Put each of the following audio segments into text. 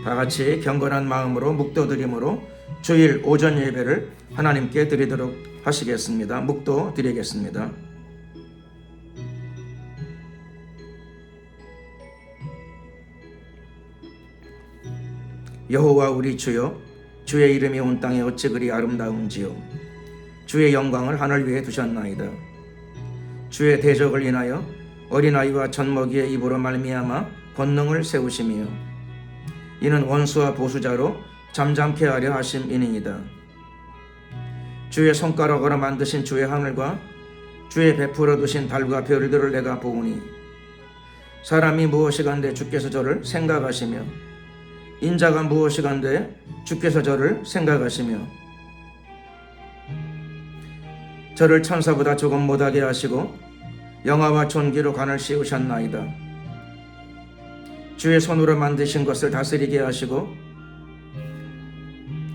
다 같이 경건한 마음으로 묵도드림으로 주일 오전 예배를 하나님께 드리도록 하시겠습니다. 묵도 드리겠습니다. 여호와 우리 주여, 주의 이름이 온 땅에 어찌 그리 아름다운지요. 주의 영광을 하늘 위에 두셨나이다. 주의 대적을 인하여 어린아이와 젖먹이의 입으로 말미암아 권능을 세우시며 이는 원수와 보수자로 잠잠케 하려 하심이니이다. 주의 손가락으로 만드신 주의 하늘과 주의 베풀어 두신 달과 별들을 내가 보오니 사람이 무엇이간데 주께서 저를 생각하시며 인자가 무엇이간데 주께서 저를 생각하시며 저를 천사보다 조금 못하게 하시고 영화와 존귀로 관을 씌우셨나이다. 주의 손으로 만드신 것을 다스리게 하시고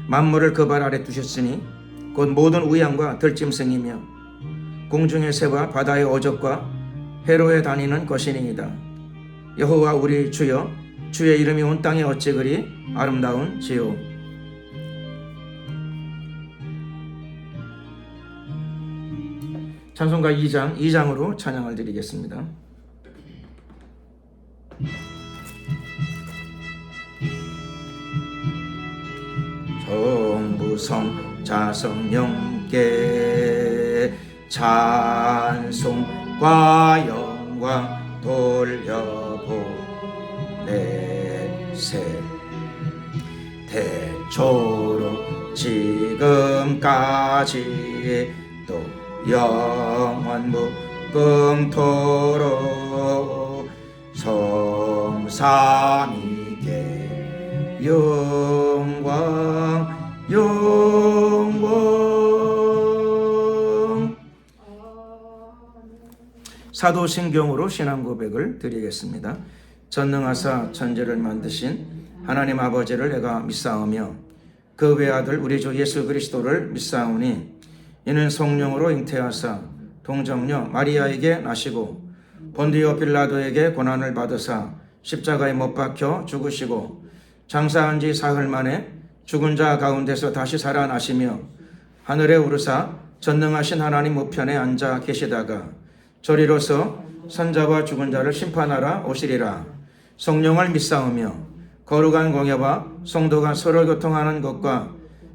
만물을 그 발 아래 두셨으니 곧 모든 우양과 들짐승이며 공중의 새와 바다의 어족과 해로에 다니는 것이니이다. 여호와 우리 주여, 주의 이름이 온 땅에 어찌 그리 아름다운지요. 찬송가 2장으로 찬양을 드리겠습니다. 성부성 자성령께 찬송과 영광 돌려보내세. 태초로 지금까지 또 영원 무궁토록 성삼위께 영광 사도신경으로 신앙 고백을 드리겠습니다. 전능하사 천지를 만드신 하나님 아버지를 내가 믿사오며 그 외아들 우리 주 예수 그리스도를 믿사오니 이는 성령으로 잉태하사 동정녀 마리아에게 나시고 본디오 빌라도에게 고난을 받으사 십자가에 못 박혀 죽으시고 장사한 지 사흘 만에 죽은 자 가운데서 다시 살아나시며 하늘에 오르사 전능하신 하나님 우편에 앉아 계시다가 저리로서 산자와 죽은 자를 심판하러 오시리라. 성령을 믿사오며 거룩한 공예와 성도가 서로 교통하는 것과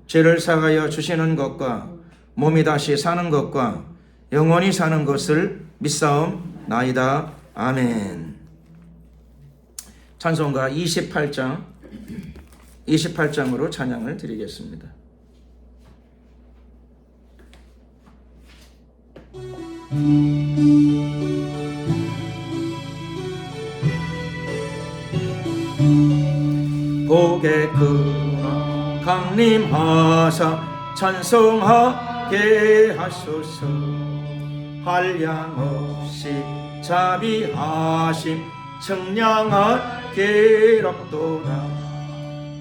죄를 사하여 주시는 것과 몸이 다시 사는 것과 영원히 사는 것을 믿사옵나이다. 아멘. 찬송가 28장으로 찬양을 드리겠습니다. 복의 근원 강림하사 찬송하게 하소서. 한량없이 자비하심 청량하게롭도다.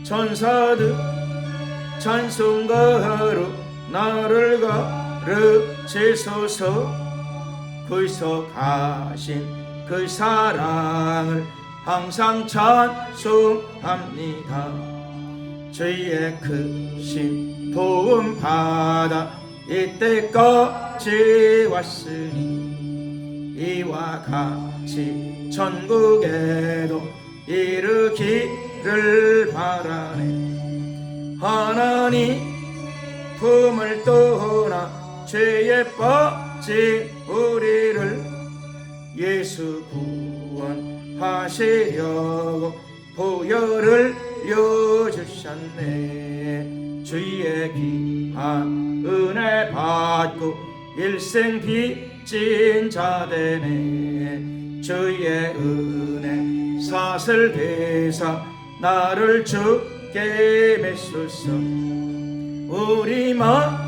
천사들 찬송가로 나를 가르치소서. 구속하신 그 사랑을 항상 찬송합니다. 주의 크신 도움 받아 이때까지 왔으니 이와 같이 천국에도 이르기를 바라네. 하나님 품을 떠나 죄에 빠진 우리를 예수 구원하시려고 보혈을 주셨네. 주의 귀한 은혜 받고 일생 빚진 자 되네. 주의 은혜 사슬 대사 나를 주께 메소서. 우리만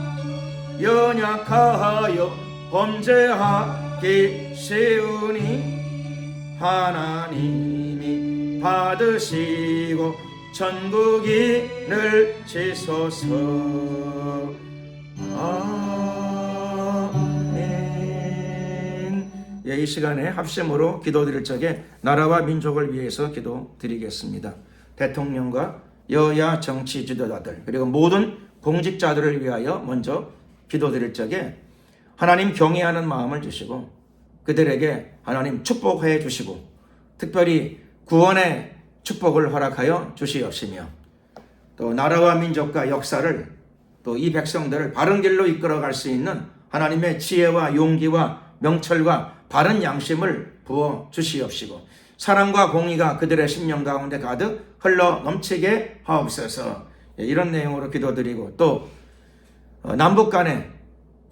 연약하여 범죄하기 쉬우니 하나님이 받으시고 천국인을 지소서. 아멘. 예, 이 시간에 합심으로 기도드릴 적에 나라와 민족을 위해서 기도드리겠습니다. 대통령과 여야 정치 지도자들 그리고 모든 공직자들을 위하여 먼저 기도드릴 적에 하나님 경외하는 마음을 주시고 그들에게 하나님 축복해 주시고 특별히 구원의 축복을 허락하여 주시옵시며 또 나라와 민족과 역사를 또 이 백성들을 바른 길로 이끌어갈 수 있는 하나님의 지혜와 용기와 명철과 바른 양심을 부어 주시옵시고 사랑과 공의가 그들의 심령 가운데 가득 흘러 넘치게 하옵소서. 이런 내용으로 기도드리고 또 남북 간에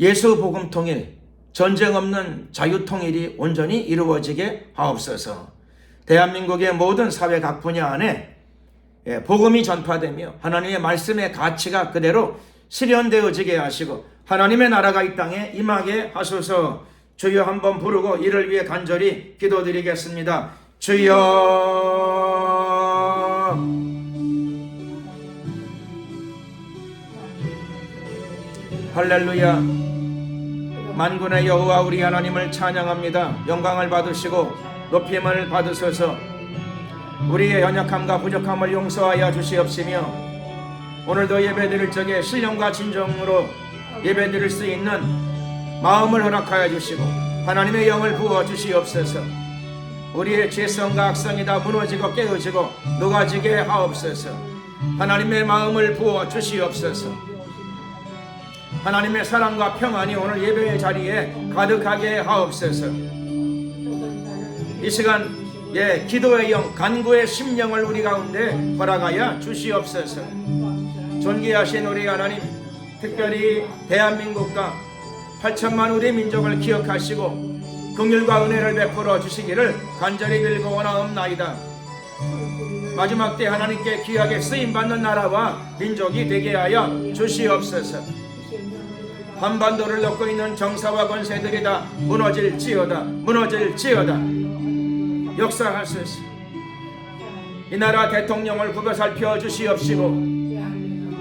예수 복음 통일, 전쟁 없는 자유 통일이 온전히 이루어지게 하옵소서. 대한민국의 모든 사회 각 분야 안에 복음이 전파되며 하나님의 말씀의 가치가 그대로 실현되어지게 하시고 하나님의 나라가 이 땅에 임하게 하소서. 주여 한번 부르고 이를 위해 간절히 기도드리겠습니다. 주여 할렐루야. 만군의 여호와 우리 하나님을 찬양합니다. 영광을 받으시고 높임을 받으소서. 우리의 연약함과 부족함을 용서하여 주시옵시며 오늘도 예배드릴 적에 신령과 진정으로 예배드릴 수 있는 마음을 허락하여 주시고 하나님의 영을 부어 주시옵소서. 우리의 죄성과 악성이 다 무너지고 깨어지고 녹아지게 하옵소서. 하나님의 마음을 부어 주시옵소서. 하나님의 사랑과 평안이 오늘 예배의 자리에 가득하게 하옵소서. 이 시간 기도의 영, 간구의 심령을 우리 가운데 허락하여 주시옵소서. 존귀하신 우리 하나님, 특별히 대한민국과 8천만 우리 민족을 기억하시고 긍휼과 은혜를 베풀어 주시기를 간절히 빌고 원하옵나이다. 마지막 때 하나님께 귀하게 쓰임받는 나라와 민족이 되게 하여 주시옵소서. 한반도를 덮고 있는 정사와 권세들이 다 무너질지어다. 무너질지어다. 역사하소서. 이 나라 대통령을 굽어 살펴 주시옵시고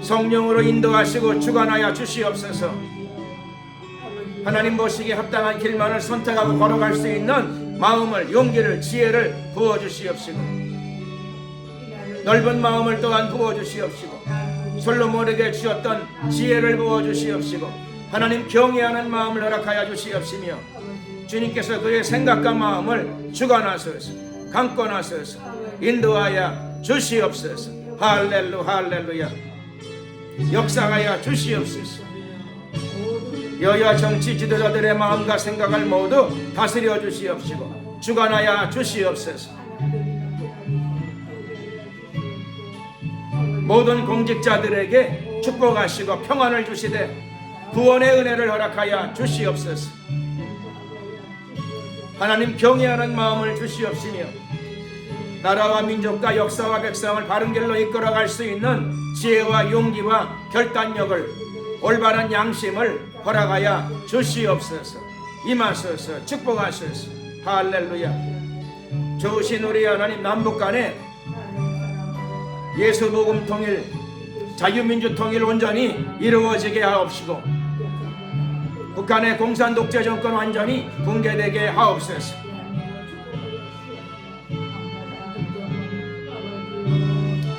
성령으로 인도하시고 주관하여 주시옵소서. 하나님 보시기에 합당한 길만을 선택하고 걸어갈 수 있는 마음을, 용기를, 지혜를 부어주시옵시고 넓은 마음을 또한 부어주시옵시고 솔로몬에게 주셨던 지혜를 부어주시옵시고 하나님 경외하는 마음을 허락하여 주시옵시며 주님께서 그의 생각과 마음을 주관하소서, 강권하소서, 인도하여 주시옵소서. 할렐루야. 역사하여 주시옵소서. 여야 정치 지도자들의 마음과 생각을 모두 다스려 주시옵시고 주관하여 주시옵소서. 모든 공직자들에게 축복하시고 평안을 주시되 구원의 은혜를 허락하여 주시옵소서. 하나님 경외하는 마음을 주시옵시며 나라와 민족과 역사와 백성을 바른 길로 이끌어갈 수 있는 지혜와 용기와 결단력을, 올바른 양심을 허락하여 주시옵소서. 임하소서. 축복하소서. 할렐루야. 좋으신 우리 하나님, 남북 간에 예수 복음 통일, 자유민주 통일 온전히 이루어지게 하옵시고 북한의 공산 독재 정권 완전히 붕괴되게 하옵소서.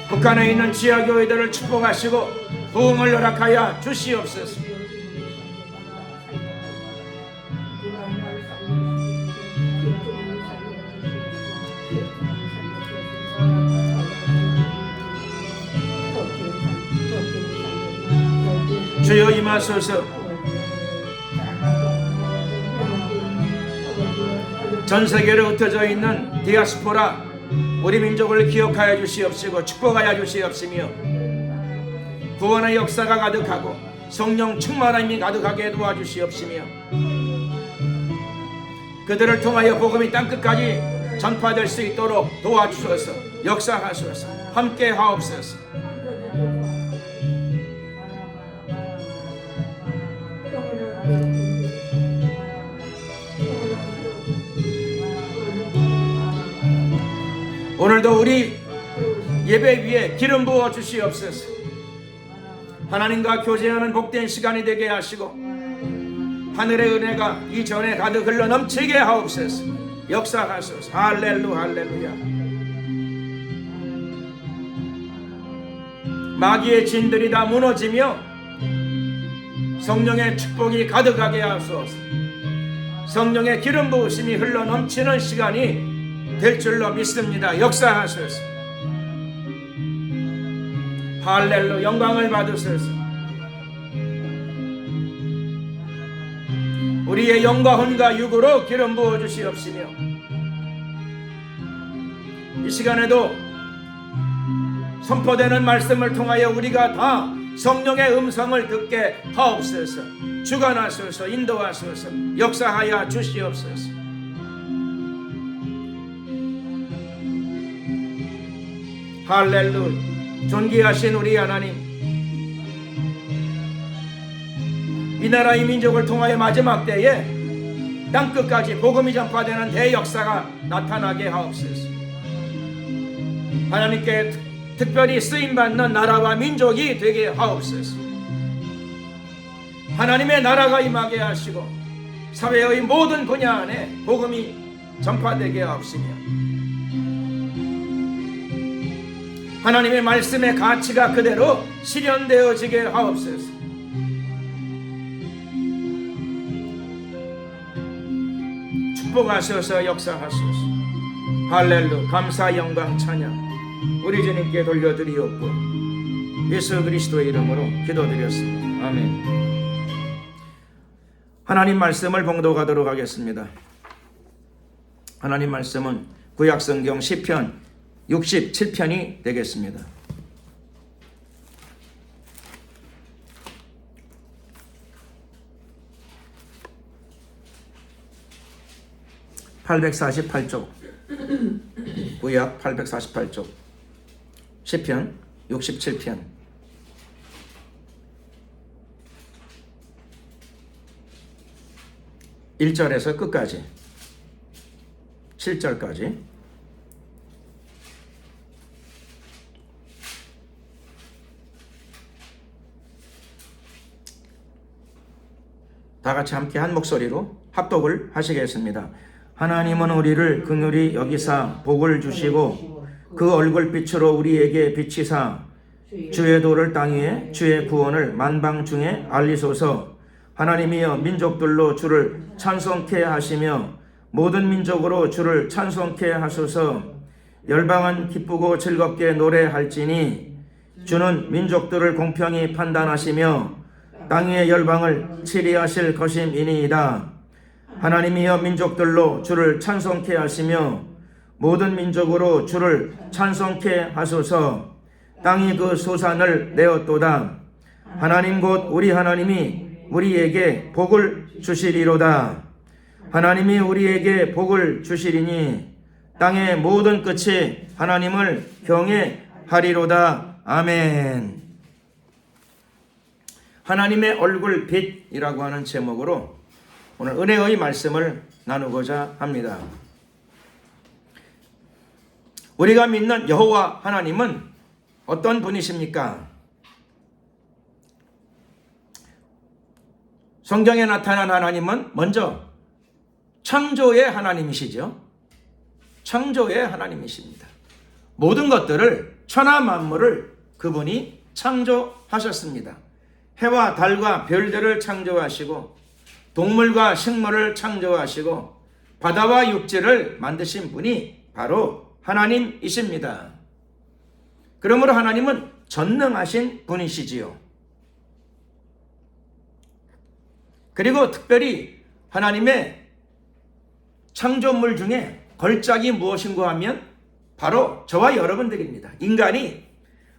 북한에 있는 지하교회들을 축복하시고 부흥을 허락하여 주시옵소서. 주여 임하소서. 전 세계로 흩어져 있는 디아스포라 우리 민족을 기억하여 주시옵시고 축복하여 주시옵시며 구원의 역사가 가득하고 성령 충만함이 가득하게 도와주시옵시며 그들을 통하여 복음이 땅끝까지 전파될 수 있도록 도와주소서. 역사하소서. 함께 하옵소서. 오늘도 우리 예배 위에 기름 부어 주시옵소서. 하나님과 교제하는 복된 시간이 되게 하시고 하늘의 은혜가 이전에 가득 흘러 넘치게 하옵소서. 역사하소서. 할렐루야. 마귀의 진들이 다 무너지며 성령의 축복이 가득하게 하소서. 성령의 기름 부으심이 흘러 넘치는 시간이 될 줄로 믿습니다. 역사하소서. 할렐루야. 영광을 받으소서. 우리의 영과 혼과 육으로 기름 부어 주시옵시며 이 시간에도 선포되는 말씀을 통하여 우리가 다 성령의 음성을 듣게 하옵소서. 주관하소서. 인도하소서. 역사하여 주시옵소서. 할렐루야. 존귀하신 우리 하나님, 이 나라 이 민족을 통하여 마지막 때에 땅끝까지 복음이 전파되는 대역사가 나타나게 하옵소서. 하나님께 특별히 쓰임받는 나라와 민족이 되게 하옵소서. 하나님의 나라가 임하게 하시고 사회의 모든 분야 안에 복음이 전파되게 하옵시며 하나님의 말씀의 가치가 그대로 실현되어지게 하옵소서. 축복하셔서 역사하소서. 할렐루야. 감사 영광 찬양 우리 주님께 돌려드리옵고 예수 그리스도의 이름으로 기도드렸습니다. 아멘. 하나님 말씀을 봉독하도록 하겠습니다. 하나님 말씀은 구약성경 시편 67편이 되겠습니다. (848쪽) 구약 848쪽 시편 67편 1절에서 끝까지 7절까지 다 같이 함께 한 목소리로 합독을 하시겠습니다. 하나님은 우리를 긍휼히 여기사 복을 주시고 그 얼굴빛으로 우리에게 비치사 주의 도를 땅 위에 주의 구원을 만방 중에 알리소서. 하나님이여 민족들로 주를 찬송케 하시며 모든 민족으로 주를 찬송케 하소서. 열방은 기쁘고 즐겁게 노래할지니 주는 민족들을 공평히 판단하시며 땅 위의 열방을 치리하실 것임이니이다. 하나님이여 민족들로 주를 찬송케 하시며 모든 민족으로 주를 찬송케 하소서. 땅이 그 소산을 내었도다. 하나님 곧 우리 하나님이 우리에게 복을 주시리로다. 하나님이 우리에게 복을 주시리니 땅의 모든 끝이 하나님을 경외하리로다. 아멘. 하나님의 얼굴 빛이라고 하는 제목으로 오늘 은혜의 말씀을 나누고자 합니다. 우리가 믿는 여호와 하나님은 어떤 분이십니까? 성경에 나타난 하나님은 먼저 창조의 하나님이시죠. 창조의 하나님이십니다. 모든 것들을 천하 만물을 그분이 창조하셨습니다. 해와 달과 별들을 창조하시고 동물과 식물을 창조하시고 바다와 육지를 만드신 분이 바로 하나님이십니다. 그러므로 하나님은 전능하신 분이시지요. 그리고 특별히 하나님의 창조물 중에 걸작이 무엇인가 하면 바로 저와 여러분들입니다. 인간이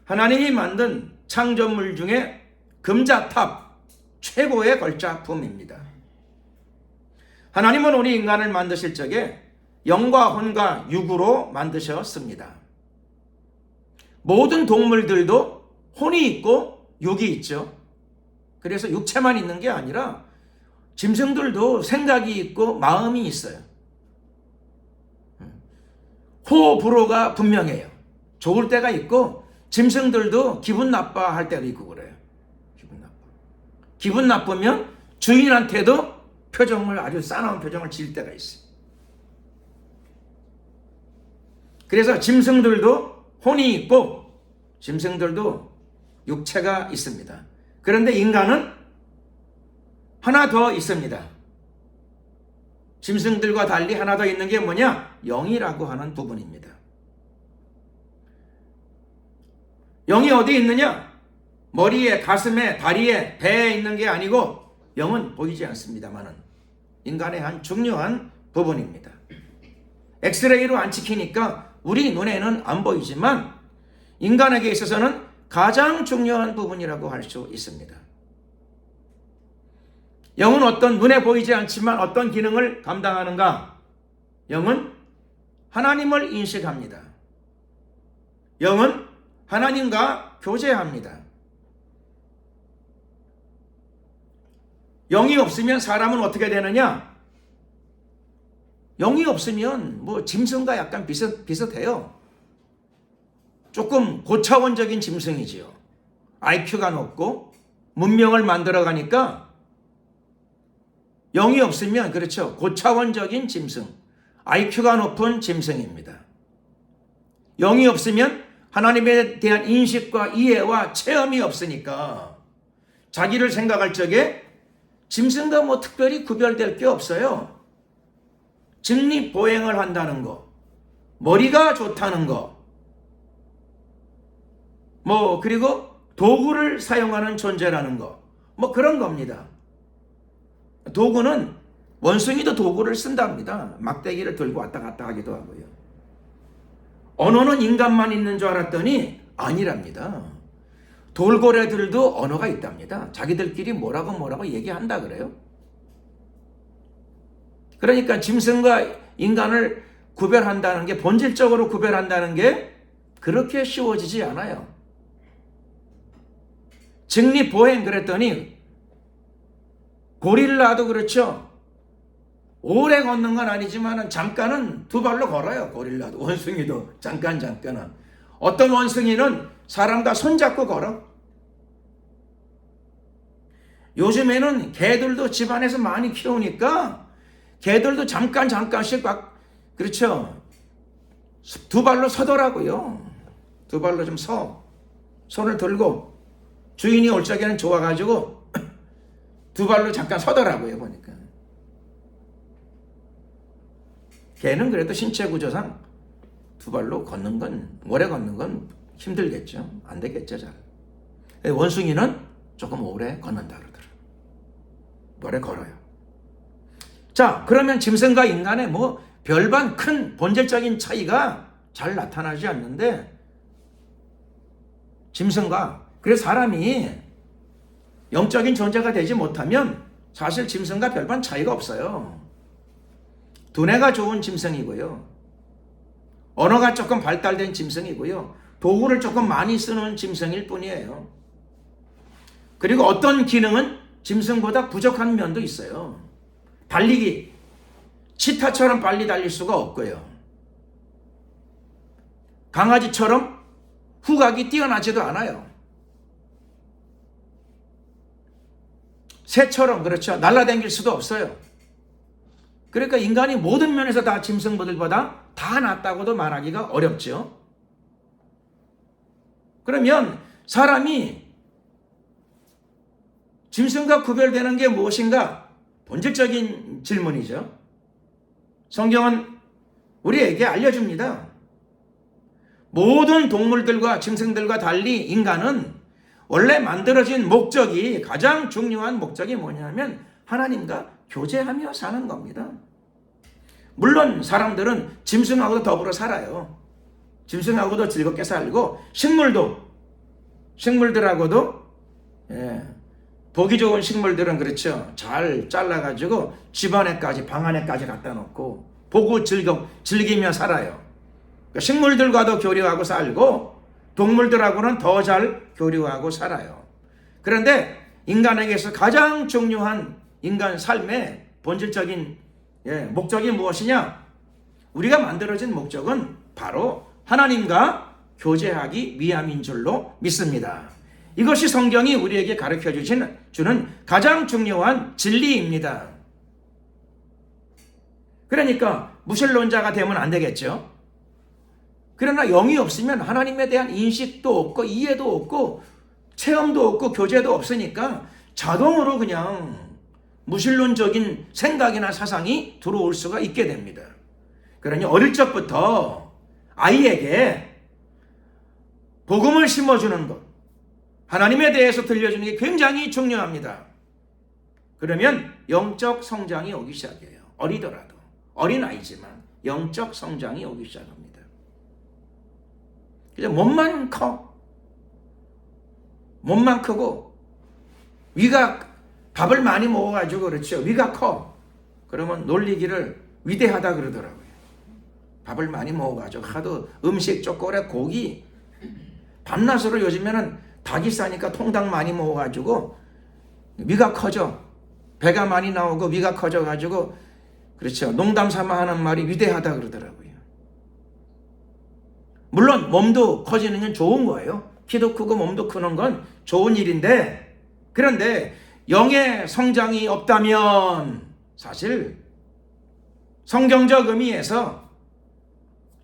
하나님이 만든 창조물 중에 금자탑 최고의 걸작품입니다. 하나님은 우리 인간을 만드실 적에 영과 혼과 육으로 만드셨습니다. 모든 동물들도 혼이 있고 육이 있죠. 그래서 육체만 있는 게 아니라 짐승들도 생각이 있고 마음이 있어요. 호불호가 분명해요. 좋을 때가 있고 짐승들도 기분 나빠할 때도 있고 그래요. 기분 나쁘면 주인한테도 표정을 아주 싸나운 표정을 지을 때가 있어요. 그래서 짐승들도 혼이 있고 짐승들도 육체가 있습니다. 그런데 인간은 하나 더 있습니다. 짐승들과 달리 하나 더 있는 게 뭐냐? 영이라고 하는 부분입니다. 영이 어디 있느냐? 머리에, 가슴에, 다리에, 배에 있는 게 아니고 영은 보이지 않습니다만은 인간의 한 중요한 부분입니다. 엑스레이로 안 찍히니까 우리 눈에는 안 보이지만 인간에게 있어서는 가장 중요한 부분이라고 할 수 있습니다. 영은 어떤 눈에 보이지 않지만 어떤 기능을 감당하는가? 영은 하나님을 인식합니다. 영은 하나님과 교제합니다. 영이 없으면 사람은 어떻게 되느냐? 영이 없으면 뭐 짐승과 약간 비슷해요. 조금 고차원적인 짐승이지요. IQ가 높고 문명을 만들어가니까 영이 없으면 그렇죠. 고차원적인 짐승, IQ가 높은 짐승입니다. 영이 없으면 하나님에 대한 인식과 이해와 체험이 없으니까 자기를 생각할 적에 짐승과 뭐 특별히 구별될 게 없어요. 직립보행을 한다는 거, 머리가 좋다는 거, 뭐 그리고 도구를 사용하는 존재라는 거, 뭐 그런 겁니다. 도구는 원숭이도 도구를 쓴답니다. 막대기를 들고 왔다 갔다 하기도 하고요. 언어는 인간만 있는 줄 알았더니 아니랍니다. 돌고래들도 언어가 있답니다. 자기들끼리 뭐라고 얘기한다 그래요. 그러니까 짐승과 인간을 구별한다는 게, 본질적으로 구별한다는 게 그렇게 쉬워지지 않아요. 직립보행 그랬더니 고릴라도 그렇죠. 오래 걷는 건 아니지만 잠깐은 두 발로 걸어요. 고릴라도, 원숭이도 잠깐은. 어떤 원숭이는 사람과 손잡고 걸어. 요즘에는 개들도 집안에서 많이 키우니까 개들도 잠깐씩 막 그렇죠. 두 발로 서더라고요. 두 발로 좀 서. 손을 들고 주인이 올 적에는 좋아가지고 두 발로 잠깐 서더라고요. 보니까. 개는 그래도 신체 구조상 두 발로 걷는 건, 오래 걷는 건 힘들겠죠. 안 되겠죠, 잘. 원숭이는 조금 오래 걷는다 그러더라고요. 오래 걸어요. 자, 그러면 짐승과 인간의 뭐 별반 큰 본질적인 차이가 잘 나타나지 않는데, 짐승과, 그래서 사람이 영적인 존재가 되지 못하면 사실 짐승과 별반 차이가 없어요. 두뇌가 좋은 짐승이고요. 언어가 조금 발달된 짐승이고요. 도구를 조금 많이 쓰는 짐승일 뿐이에요. 그리고 어떤 기능은 짐승보다 부족한 면도 있어요. 달리기, 치타처럼 빨리 달릴 수가 없고요. 강아지처럼 후각이 뛰어나지도 않아요. 새처럼 그렇죠. 날아다닐 수도 없어요. 그러니까 인간이 모든 면에서 다 짐승들보다 다 낫다고도 말하기가 어렵죠. 그러면 사람이 짐승과 구별되는 게 무엇인가? 본질적인 질문이죠. 성경은 우리에게 알려줍니다. 모든 동물들과 짐승들과 달리 인간은 원래 만들어진 목적이, 가장 중요한 목적이 뭐냐면 하나님과 교제하며 사는 겁니다. 물론 사람들은 짐승하고도 더불어 살아요. 짐승하고도 즐겁게 살고, 식물들하고도 보기 좋은 식물들은 그렇죠. 잘 잘라가지고 집 안에까지, 방 안에까지 갖다 놓고 보고 즐기며 살아요. 그러니까 식물들과도 교류하고 살고 동물들하고는 더 잘 교류하고 살아요. 그런데 인간에게서 가장 중요한 인간 삶의 본질적인 목적이 무엇이냐? 우리가 만들어진 목적은 바로 하나님과 교제하기 위함인 줄로 믿습니다. 이것이 성경이 우리에게 가르쳐 주는 가장 중요한 진리입니다. 그러니까 무신론자가 되면 안 되겠죠. 그러나 영이 없으면 하나님에 대한 인식도 없고 이해도 없고 체험도 없고 교제도 없으니까 자동으로 그냥 무신론적인 생각이나 사상이 들어올 수가 있게 됩니다. 그러니 어릴 적부터 아이에게 복음을 심어주는 것, 하나님에 대해서 들려주는 게 굉장히 중요합니다. 그러면 영적 성장이 오기 시작해요. 어리더라도, 어린아이지만 영적 성장이 오기 시작합니다. 그래서 몸만 크고 위가 밥을 많이 먹어가지고 그렇죠. 위가 커. 그러면 놀리기를 위대하다 그러더라고요. 밥을 많이 먹어가지고 하도 음식, 초콜릿, 고기, 밤낮으로 요즘에는 닭이 싸니까 통닭 많이 먹어가지고 위가 커져. 배가 많이 나오고 위가 커져가지고 그렇죠. 농담 삼아 하는 말이 위대하다 그러더라고요. 물론 몸도 커지는 건 좋은 거예요. 키도 크고 몸도 크는 건 좋은 일인데, 그런데 영의 성장이 없다면 사실 성경적 의미에서,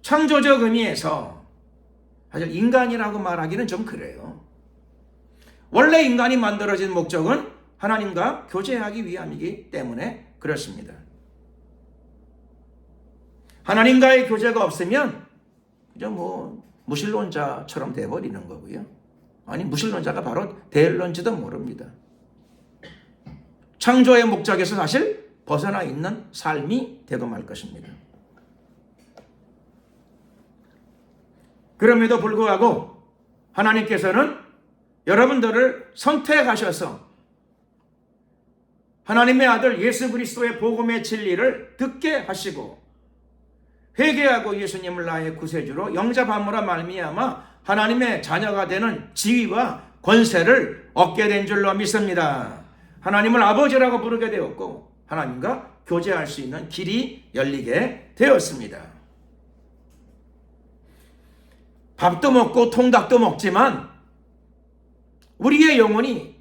창조적 의미에서 사실 인간이라고 말하기는 좀 그래요. 원래 인간이 만들어진 목적은 하나님과 교제하기 위함이기 때문에 그렇습니다. 하나님과의 교제가 없으면 그저 무신론자처럼 돼버리는 거고요. 아니, 무신론자가 바로 대일론지도 모릅니다. 창조의 목적에서 사실 벗어나 있는 삶이 되고 말 것입니다. 그럼에도 불구하고 하나님께서는 여러분들을 선택하셔서 하나님의 아들 예수 그리스도의 복음의 진리를 듣게 하시고 회개하고 예수님을 나의 구세주로 영접함으로 말미암아 하나님의 자녀가 되는 지위와 권세를 얻게 된 줄로 믿습니다. 하나님을 아버지라고 부르게 되었고 하나님과 교제할 수 있는 길이 열리게 되었습니다. 밥도 먹고 통닭도 먹지만 우리의 영혼이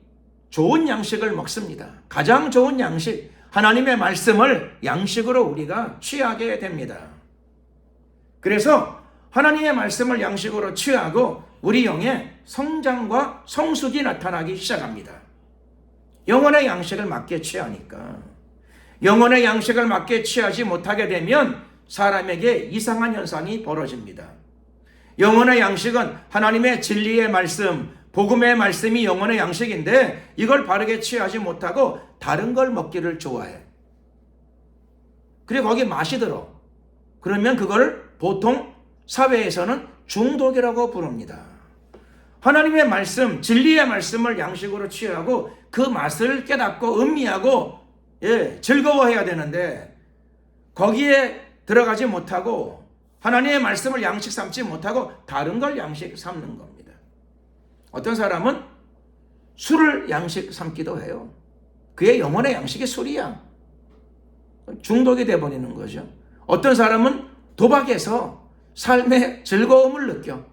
좋은 양식을 먹습니다. 가장 좋은 양식, 하나님의 말씀을 양식으로 우리가 취하게 됩니다. 그래서 하나님의 말씀을 양식으로 취하고 우리 영의 성장과 성숙이 나타나기 시작합니다. 영혼의 양식을 맞게 취하니까. 영혼의 양식을 맞게 취하지 못하게 되면 사람에게 이상한 현상이 벌어집니다. 영혼의 양식은 하나님의 진리의 말씀, 복음의 말씀이 영혼의 양식인데 이걸 바르게 취하지 못하고 다른 걸 먹기를 좋아해. 그리고 거기 맛이 들어. 그러면 그걸 보통 사회에서는 중독이라고 부릅니다. 하나님의 말씀, 진리의 말씀을 양식으로 취하고 그 맛을 깨닫고 음미하고 즐거워해야 되는데 거기에 들어가지 못하고 하나님의 말씀을 양식 삼지 못하고 다른 걸 양식 삼는 겁니다. 어떤 사람은 술을 양식 삼기도 해요. 그의 영혼의 양식이 술이야. 중독이 돼버리는 거죠. 어떤 사람은 도박에서 삶의 즐거움을 느껴.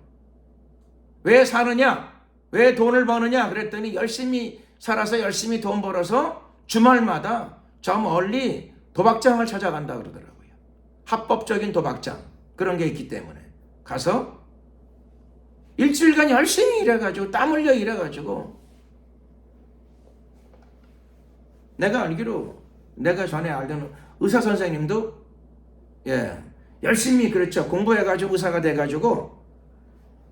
왜 사느냐? 왜 돈을 버느냐? 그랬더니 열심히 살아서 열심히 돈 벌어서 주말마다 저 멀리 도박장을 찾아간다 그러더라고요. 합법적인 도박장. 그런 게 있기 때문에. 가서 일주일간 열심히 일해가지고 땀 흘려 일해가지고 내가 알기로 내가 전에 알던 의사 선생님도 열심히 그렇죠. 공부해가지고 의사가 돼가지고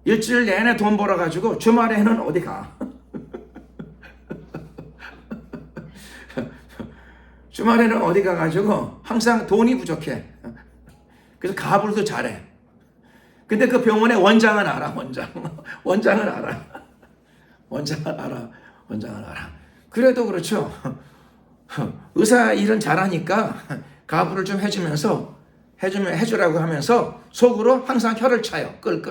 일주일 내내 돈 벌어가지고 주말에는 어디 가? 주말에는 어디 가가지고 항상 돈이 부족해. 그래서 가불도 잘해. 근데 그 병원의 원장은 알아. 원장은 알아. 그래도 그렇죠. 의사 일은 잘하니까 가불을 좀 해주라고 하면서 속으로 항상 혀를 차요. 끌.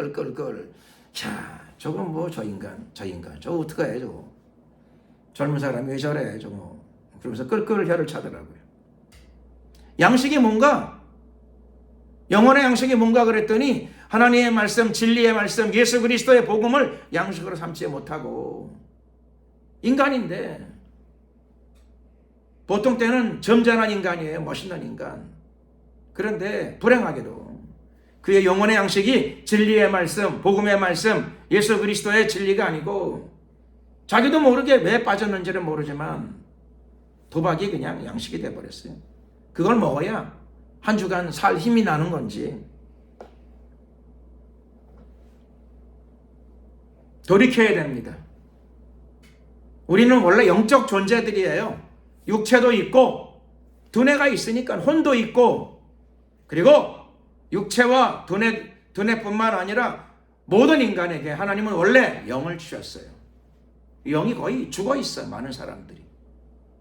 자, 저건 저 인간 저거 어떡해 저거. 젊은 사람이 왜 저래 저거. 그러면서 끌 혀를 차더라고요. 양식이 뭔가? 영혼의 양식이 뭔가 그랬더니 하나님의 말씀, 진리의 말씀, 예수 그리스도의 복음을 양식으로 삼지 못하고 인간인데 보통 때는 점잖은 인간이에요. 멋있는 인간. 그런데 불행하게도 그의 영혼의 양식이 진리의 말씀, 복음의 말씀, 예수 그리스도의 진리가 아니고 자기도 모르게 왜 빠졌는지를 모르지만 도박이 그냥 양식이 돼버렸어요. 그걸 먹어야 한 주간 살 힘이 나는 건지. 돌이켜야 됩니다. 우리는 원래 영적 존재들이에요. 육체도 있고 두뇌가 있으니까 혼도 있고, 그리고 육체와 두뇌뿐만 아니라 모든 인간에게 하나님은 원래 영을 주셨어요. 영이 거의 죽어 있어요. 많은 사람들이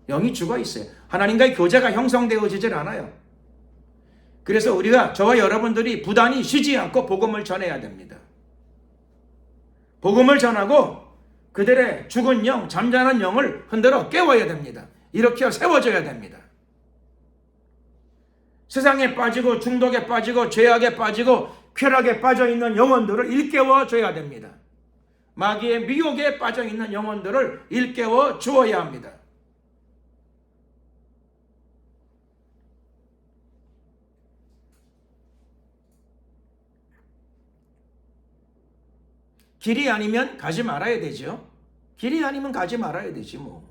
영이 죽어 있어요. 하나님과의 교제가 형성되어지질 않아요. 그래서 우리가, 저와 여러분들이 부단히 쉬지 않고 복음을 전해야 됩니다. 복음을 전하고 그들의 죽은 영, 잠자는 영을 흔들어 깨워야 됩니다. 일으켜 세워줘야 됩니다. 세상에 빠지고 중독에 빠지고 죄악에 빠지고 쾌락에 빠져있는 영혼들을 일깨워줘야 됩니다. 마귀의 미혹에 빠져있는 영혼들을 일깨워 주어야 합니다. 길이 아니면 가지 말아야 되죠. 길이 아니면 가지 말아야 되지 뭐.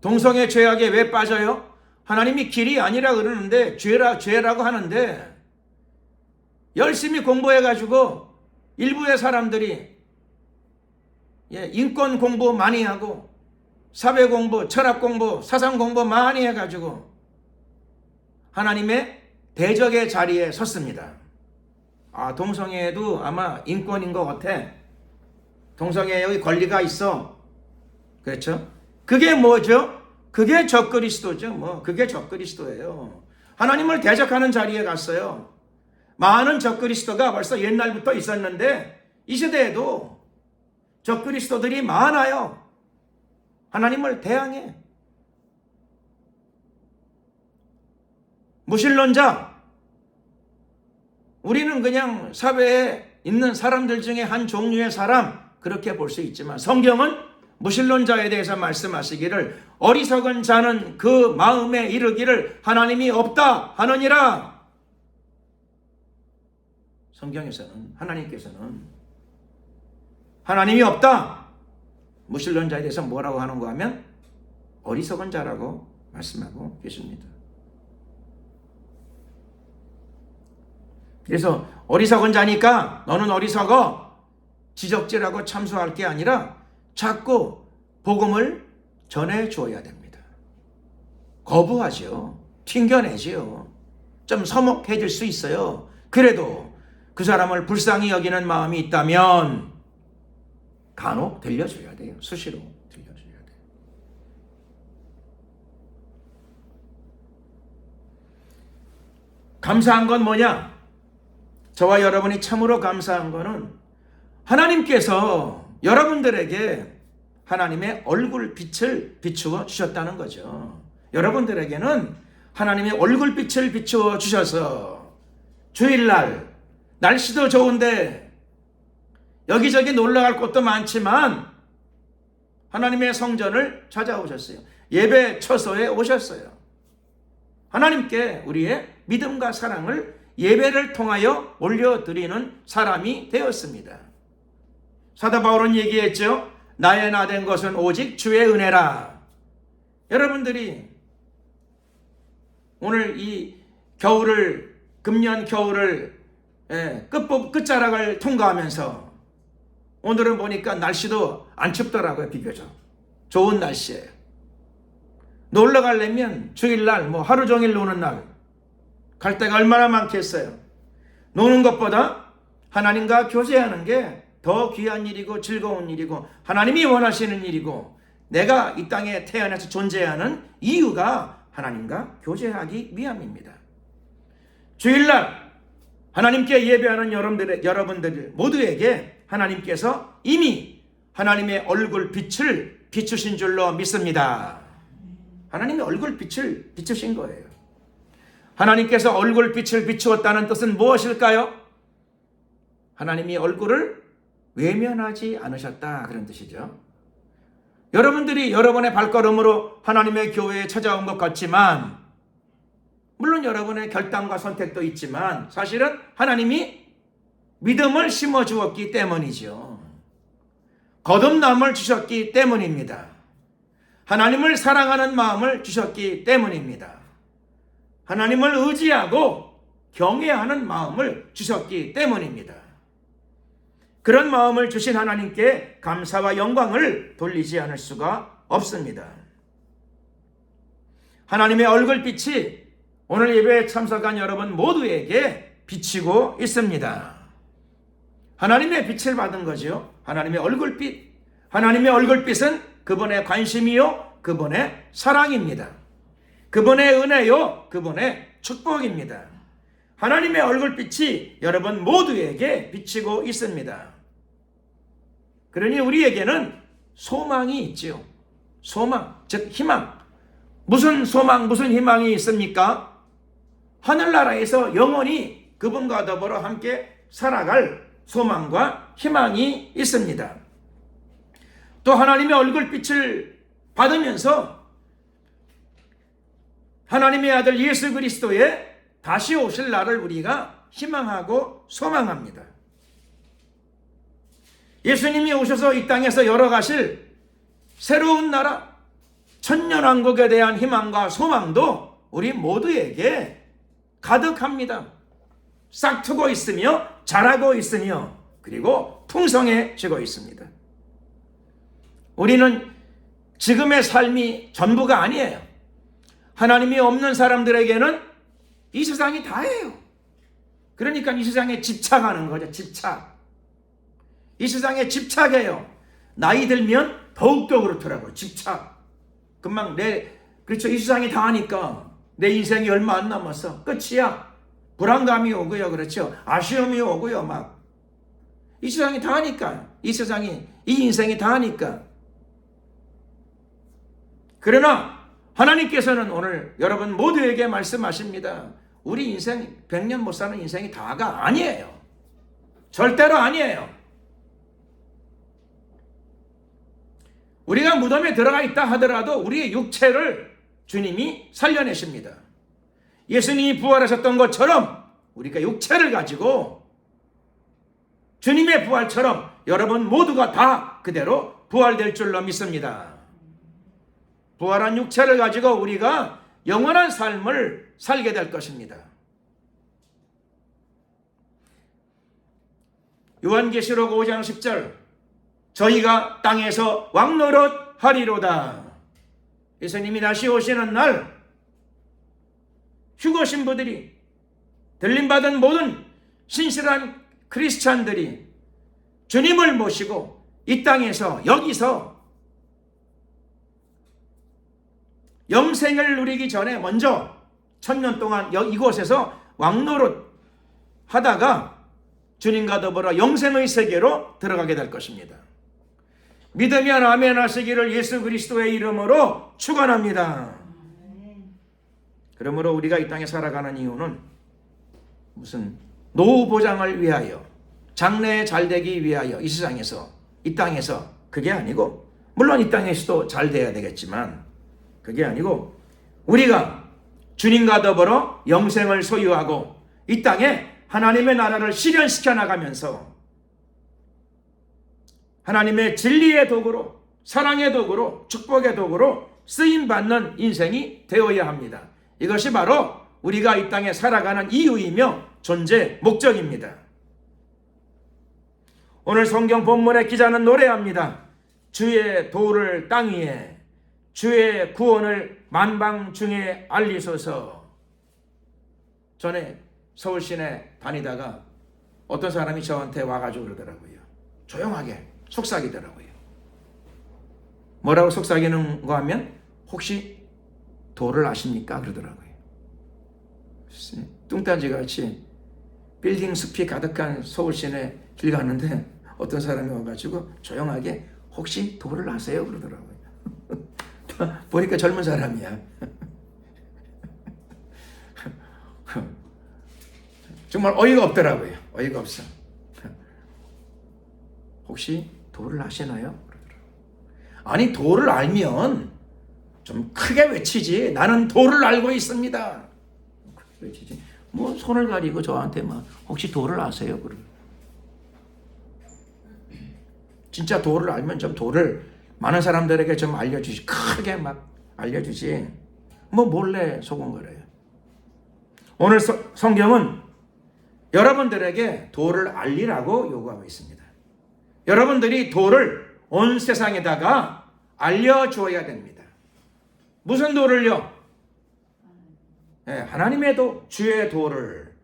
동성애 죄악에 왜 빠져요? 하나님이 길이 아니라 그러는데 죄라고 하는데, 열심히 공부해가지고 일부의 사람들이 인권 공부 많이 하고 사회 공부, 철학 공부, 사상 공부 많이 해가지고 하나님의 대적의 자리에 섰습니다. 동성애도 아마 인권인 것 같아. 동성애에 여기 권리가 있어. 그렇죠? 그게 뭐죠? 그게 적그리스도죠. 그게 적그리스도예요. 하나님을 대적하는 자리에 갔어요. 많은 적그리스도가 벌써 옛날부터 있었는데 이 시대에도 적그리스도들이 많아요. 하나님을 대항해. 무신론자, 우리는 그냥 사회에 있는 사람들 중에 한 종류의 사람, 그렇게 볼 수 있지만 성경은 무신론자에 대해서 말씀하시기를 어리석은 자는 그 마음에 이르기를 하나님이 없다 하느니라. 성경에서는, 하나님께서는 하나님이 없다, 무신론자에 대해서 뭐라고 하는가 하면 어리석은 자라고 말씀하고 계십니다. 그래서 어리석은 자니까 너는 어리석어, 지적질하고 참소할 게 아니라 자꾸 복음을 전해줘야 됩니다. 거부하죠. 튕겨내지요. 좀 서먹해질 수 있어요. 그래도 그 사람을 불쌍히 여기는 마음이 있다면 간혹 들려줘야 돼요. 수시로 들려줘야 돼요. 감사한 건 뭐냐? 저와 여러분이 참으로 감사한 거는 하나님께서 여러분들에게 하나님의 얼굴빛을 비추어 주셨다는 거죠. 여러분들에게는 하나님의 얼굴빛을 비추어 주셔서 주일날 날씨도 좋은데 여기저기 놀러갈 곳도 많지만 하나님의 성전을 찾아오셨어요. 예배 처소에 오셨어요. 하나님께 우리의 믿음과 사랑을 예배를 통하여 올려드리는 사람이 되었습니다. 사도 바울은 얘기했죠. 나의 나 된 것은 오직 주의 은혜라. 여러분들이 오늘 이 겨울을, 금년 겨울을 끝자락을 통과하면서 오늘은 보니까 날씨도 안 춥더라고요. 비교적 좋은 날씨예요. 놀러 가려면 주일날 하루 종일 노는 날 갈 데가 얼마나 많겠어요. 노는 것보다 하나님과 교제하는 게 더 귀한 일이고 즐거운 일이고 하나님이 원하시는 일이고, 내가 이 땅에 태어나서 존재하는 이유가 하나님과 교제하기 위함입니다. 주일날 하나님께 예배하는 여러분들 모두에게 하나님께서 이미 하나님의 얼굴빛을 비추신 줄로 믿습니다. 하나님의 얼굴빛을 비추신 거예요. 하나님께서 얼굴빛을 비추었다는 뜻은 무엇일까요? 하나님이 얼굴을 외면하지 않으셨다, 그런 뜻이죠. 여러분들이 여러분의 발걸음으로 하나님의 교회에 찾아온 것 같지만, 물론 여러분의 결단과 선택도 있지만 사실은 하나님이 믿음을 심어주었기 때문이죠. 거듭남을 주셨기 때문입니다. 하나님을 사랑하는 마음을 주셨기 때문입니다. 하나님을 의지하고 경외하는 마음을 주셨기 때문입니다. 그런 마음을 주신 하나님께 감사와 영광을 돌리지 않을 수가 없습니다. 하나님의 얼굴빛이 오늘 예배에 참석한 여러분 모두에게 비치고 있습니다. 하나님의 빛을 받은 거죠. 하나님의 얼굴빛. 하나님의 얼굴빛은 그분의 관심이요, 그분의 사랑입니다. 그분의 은혜요, 그분의 축복입니다. 하나님의 얼굴빛이 여러분 모두에게 비치고 있습니다. 그러니 우리에게는 소망이 있지요. 소망, 즉 희망. 무슨 소망, 무슨 희망이 있습니까? 하늘나라에서 영원히 그분과 더불어 함께 살아갈 소망과 희망이 있습니다. 또 하나님의 얼굴빛을 받으면서 하나님의 아들 예수 그리스도의 다시 오실 날을 우리가 희망하고 소망합니다. 예수님이 오셔서 이 땅에서 열어가실 새로운 나라, 천년왕국에 대한 희망과 소망도 우리 모두에게 가득합니다. 싹트고 있으며 자라고 있으며 그리고 풍성해지고 있습니다. 우리는 지금의 삶이 전부가 아니에요. 하나님이 없는 사람들에게는 이 세상이 다예요. 그러니까 이 세상에 집착하는 거죠. 집착. 이 세상에 집착해요. 나이 들면 더욱더 그렇더라고요. 집착. 금방 그렇죠. 이 세상이 다하니까 내 인생이 얼마 안 남았어. 끝이야. 불안감이 오고요. 그렇죠. 아쉬움이 오고요. 막. 이 세상이 다하니까. 이 인생이 다하니까. 그러나 하나님께서는 오늘 여러분 모두에게 말씀하십니다. 우리 인생 100년 못 사는 인생이 다가 아니에요. 절대로 아니에요. 우리가 무덤에 들어가 있다 하더라도 우리의 육체를 주님이 살려내십니다. 예수님이 부활하셨던 것처럼 우리가 육체를 가지고 주님의 부활처럼 여러분 모두가 다 그대로 부활될 줄로 믿습니다. 부활한 육체를 가지고 우리가 영원한 삶을 살게 될 것입니다. 요한계시록 5장 10절 저희가 땅에서 왕노릇 하리로다. 예수님이 다시 오시는 날 휴거 신부들이 들림받은 모든 신실한 크리스찬들이 주님을 모시고 이 땅에서 여기서 영생을 누리기 전에 먼저 1000년 동안 이곳에서 왕노릇 하다가 주님과 더불어 영생의 세계로 들어가게 될 것입니다. 믿으면 아멘 하시기를 예수 그리스도의 이름으로 축원합니다. 그러므로 우리가 이 땅에 살아가는 이유는 무슨 노후 보장을 위하여 장래 잘 되기 위하여 이 세상에서 이 땅에서 그게 아니고 물론 이 땅에서도 잘 돼야 되겠지만 그게 아니고 우리가 주님과 더불어 영생을 소유하고 이 땅에 하나님의 나라를 실현시켜 나가면서 하나님의 진리의 도구로 사랑의 도구로 축복의 도구로 쓰임받는 인생이 되어야 합니다. 이것이 바로 우리가 이 땅에 살아가는 이유이며 존재 목적입니다. 오늘 성경 본문의 기자는 노래합니다. 주의 도를 땅 위에 주의 구원을 만방 중에 알리소서. 전에 서울 시내 다니다가 어떤 사람이 저한테 와가지고 그러더라고요. 조용하게 속삭이더라고요. 뭐라고 속삭이는 거 하면 혹시 도를 아십니까? 그러더라고요. 뚱딴지같이 빌딩 숲이 가득한 서울 시내 길 가는데 어떤 사람이 와가지고 조용하게 혹시 도를 아세요? 그러더라고요. 보니까 젊은 사람이야. 정말 어이가 없더라고요. 어이가 없어. 혹시 도를 아시나요? 아니 도를 알면 좀 크게 외치지. 나는 도를 알고 있습니다. 외치지. 뭐 손을 가리고 저한테 막 혹시 도를 아세요? 그러고. 진짜 도를 알면 좀 도를 많은 사람들에게 좀 알려주지. 크게 막 알려주지. 뭐 몰래 속은 거래요. 오늘 성경은 여러분들에게 도를 알리라고 요구하고 있습니다. 여러분들이 도를 온 세상에다가 알려주어야 됩니다. 무슨 도를요? 하나님의 도, 주의 도를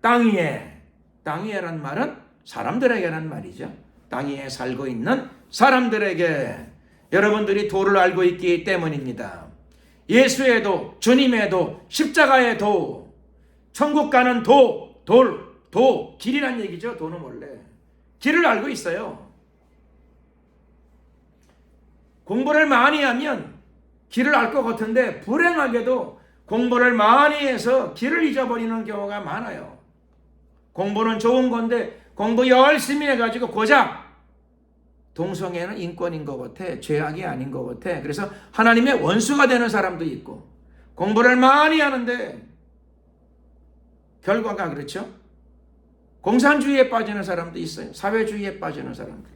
땅 위에란 말은 사람들에게란 말이죠. 땅 위에 살고 있는 사람들에게 여러분들이 도를 알고 있기 때문입니다. 예수의 도, 주님의 도, 십자가의 도, 천국 가는 도, 길이란 얘기죠. 도는 원래 길을 알고 있어요. 공부를 많이 하면 길을 알 것 같은데 불행하게도 공부를 많이 해서 길을 잊어버리는 경우가 많아요. 공부는 좋은 건데 공부 열심히 해가지고 고작 동성애는 인권인 것 같아. 죄악이 아닌 것 같아. 그래서 하나님의 원수가 되는 사람도 있고, 공부를 많이 하는데 결과가 그렇죠. 공산주의에 빠지는 사람도 있어요. 사회주의에 빠지는 사람들.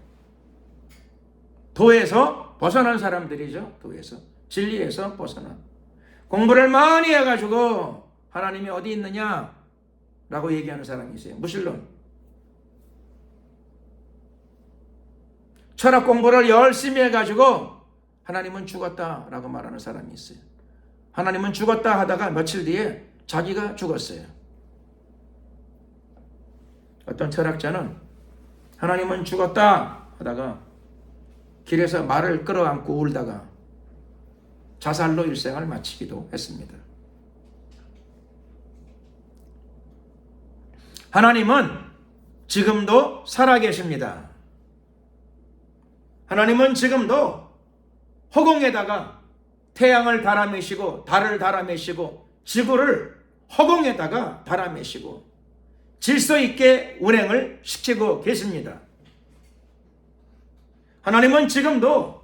도에서 벗어난 사람들이죠. 도에서. 진리에서 벗어나. 공부를 많이 해가지고 하나님이 어디 있느냐 라고 얘기하는 사람이 있어요. 무신론. 철학 공부를 열심히 해가지고 하나님은 죽었다라고 말하는 사람이 있어요. 하나님은 죽었다 하다가 며칠 뒤에 자기가 죽었어요. 어떤 철학자는 하나님은 죽었다 하다가 길에서 말을 끌어안고 울다가 자살로 일생을 마치기도 했습니다. 하나님은 지금도 살아계십니다. 하나님은 지금도 허공에다가 태양을 달아매시고 달을 달아매시고 지구를 허공에다가 달아매시고 질서 있게 운행을 시키고 계십니다. 하나님은 지금도